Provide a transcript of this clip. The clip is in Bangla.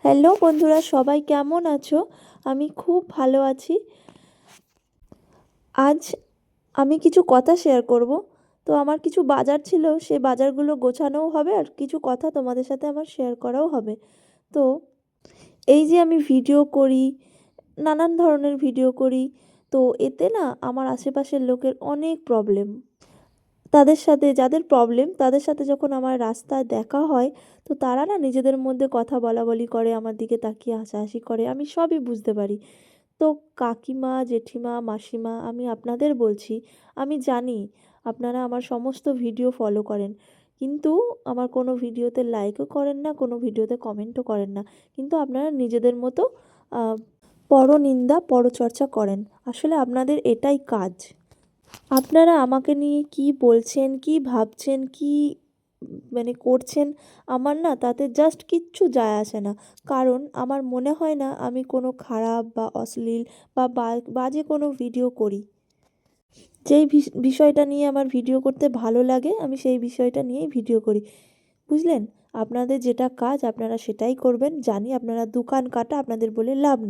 হ্যালো বন্ধুরা, সবাই কেমন আছো? আমি খুব ভালো আছি। আজ আমি কিছু কথা শেয়ার করব। তো আমার কিছু বাজার ছিল, সে বাজারগুলো গোছানোও হবে আর কিছু কথা তোমাদের সাথে আমার শেয়ার করাও হবে। তো এই যে আমি ভিডিও করি, নানান ধরনের ভিডিও করি, তো এতে না আমার আশেপাশের লোকের অনেক প্রবলেম। তাদের সাথে যাদের প্রবলেম তাদের সাথে যখন আমার রাস্তায় দেখা হয়, তো তারা না নিজেদের মধ্যে কথা বলাবলি করে, আমার দিকে তাকিয়ে হাসাহাসি করে, আমি সবই বুঝতে পারি। তো কাকিমা, জেঠিমা, মাসিমা, আমি আপনাদের বলছি, আমি জানি আপনারা আমার সমস্ত ভিডিও ফলো করেন, কিন্তু আমার কোনো ভিডিওতে লাইকও করেন না, কোনো ভিডিওতে কমেন্টও করেন না, কিন্তু আপনারা নিজেদের মতো পরনিন্দা পরচর্চা করেন। আসলে আপনাদের এটাই কাজ। আপনারা আমাকে নিয়ে কী বলছেন, কী ভাবছেন, কী করছেন, আমার না তাতে জাস্ট কিচ্ছু যায় আসে না। কারণ আমার মনে হয় না আমি কোনো খারাপ বা অশ্লীল বা বাজে কোনো ভিডিও করি। যেই বিষয়টা নিয়ে আমার ভিডিও করতে ভালো লাগে, আমি সেই বিষয়টা নিয়েই ভিডিও করি। বুঝলেন? আপনাদের যেটা কাজ আপনারা সেটাই করবেন। জানি আপনারা দোকান কাটা, আপনাদের বলে লাভ নেই।